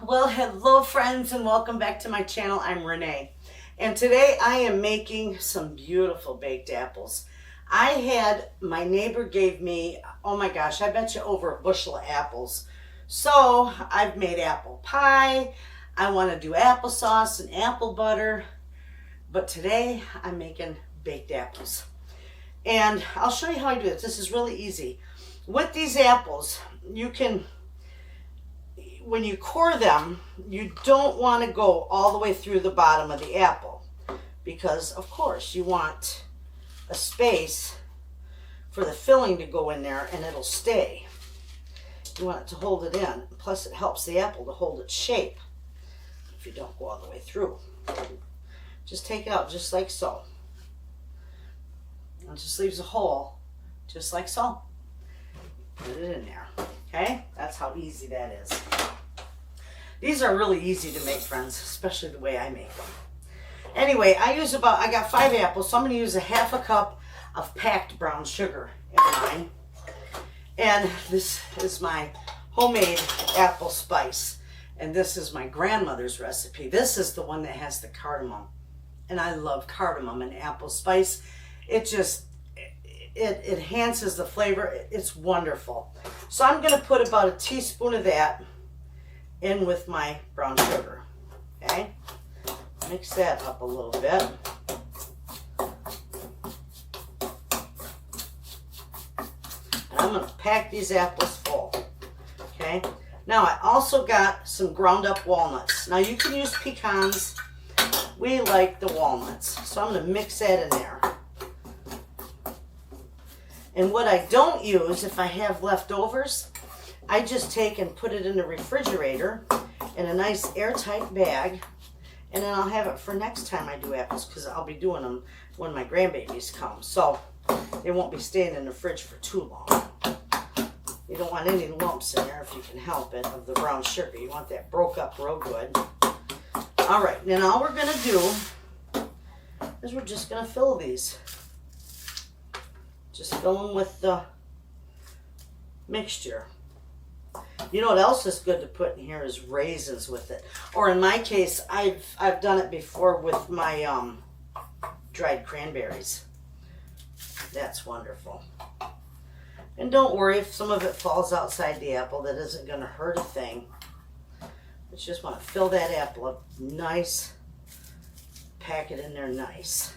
Well, hello friends and welcome back to my channel. I'm Renee and today I am making some beautiful baked apples. My neighbor gave me, oh my gosh, I bet you over a bushel of apples. So I've made apple pie. I want to do applesauce and apple butter, but today I'm making baked apples. And I'll show you how I do this. This is really easy. With these apples, when you core them, you don't want to go all the way through the bottom of the apple because, of course, you want a space for the filling to go in there and it'll stay. You want it to hold it in. Plus, it helps the apple to hold its shape if you don't go all the way through. Just take it out just like so. It just leaves a hole just like so. Put it in there. Okay? That's how easy that is. These are really easy to make, friends, especially the way I make them. Anyway, I got 5 apples, so I'm going to use a half a cup of packed brown sugar in mine. And this is my homemade apple spice. And this is my grandmother's recipe. This is the one that has the cardamom. And I love cardamom and apple spice. It enhances the flavor. It's wonderful. So I'm going to put about a teaspoon of that in with my brown sugar. Okay? Mix that up a little bit. And I'm going to pack these apples full. Okay? Now I also got some ground up walnuts. Now you can use pecans. We like the walnuts. So I'm going to mix that in there. And what I don't use, if I have leftovers, I just take and put it in the refrigerator in a nice airtight bag, and then I'll have it for next time I do apples because I'll be doing them when my grandbabies come. So they won't be staying in the fridge for too long. You don't want any lumps in there if you can help it of the brown sugar. You want that broke up real good. All right, then all we're going to do is we're just going to fill these. Just fill them with the mixture. You know what else is good to put in here is raisins with it. Or in my case, I've done it before with my dried cranberries. That's wonderful. And don't worry if some of it falls outside the apple. That isn't going to hurt a thing. You just want to fill that apple up nice. Pack it in there nice.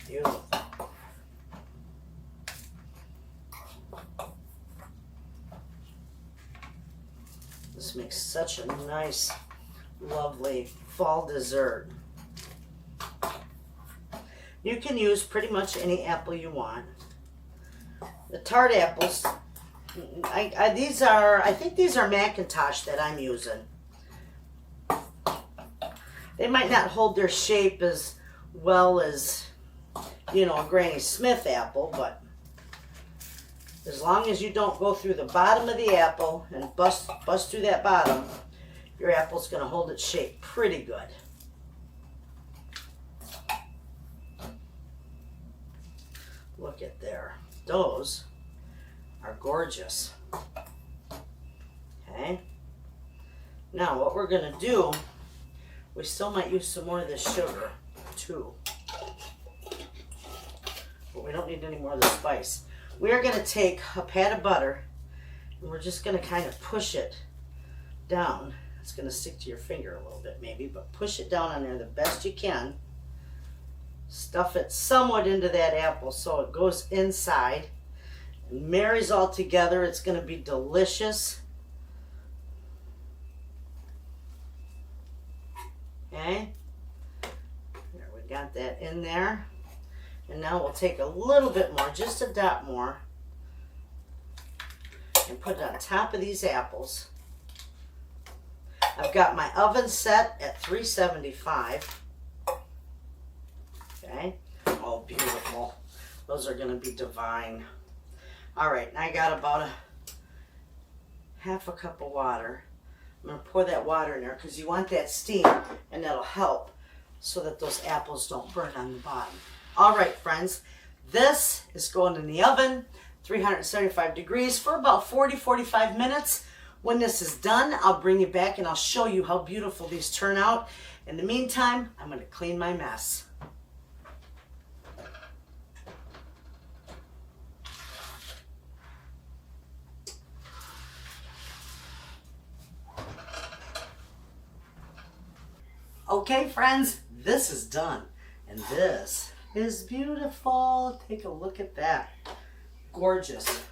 Beautiful. This makes such a nice, lovely fall dessert. You can use pretty much any apple you want. The tart apples, I think these are Macintosh that I'm using. They might not hold their shape as well as, you know, a Granny Smith apple, but as long as you don't go through the bottom of the apple and bust through that bottom, your apple's going to hold its shape pretty good. Look at there. Those are gorgeous. Okay. Now what we're going to do, we still might use some more of this sugar too. But we don't need any more of the spice. We are going to take a pat of butter and we're just going to kind of push it down. It's going to stick to your finger a little bit maybe, but push it down on there the best you can. Stuff it somewhat into that apple so it goes inside and marries all together. It's going to be delicious. Okay. There, we got that in there. And now we'll take a little bit more, just a dot more, and put it on top of these apples. I've got my oven set at 375. Okay. Oh, beautiful. Those are going to be divine. All right, I got about a half a cup of water. I'm going to pour that water in there because you want that steam, and that'll help so that those apples don't burn on the bottom. All right, friends, this is going in the oven 375 degrees for about 40-45 minutes. When this is done, I'll bring you back and I'll show you how beautiful these turn out. In the meantime, I'm going to clean my mess. Okay, friends, this is done. And this is beautiful. Take a look at that. Gorgeous.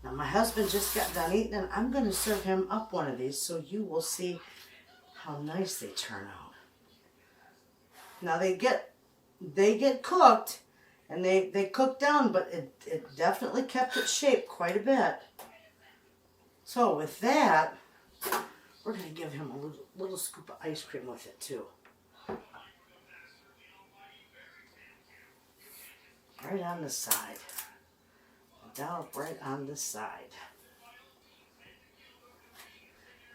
Now, my husband just got done eating, and I'm going to serve him up one of these so you will see how nice they turn out. Now, they get cooked, and they cook down, but it definitely kept its shape quite a bit. So, with that, we're going to give him a little scoop of ice cream with it, too. Right on the side. Dollop right on the side.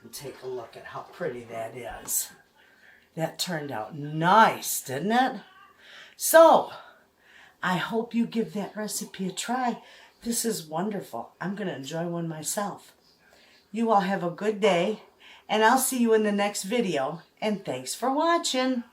And take a look at how pretty that is. That turned out nice, didn't it? So, I hope you give that recipe a try. This is wonderful. I'm going to enjoy one myself. You all have a good day, and I'll see you in the next video. And thanks for watching.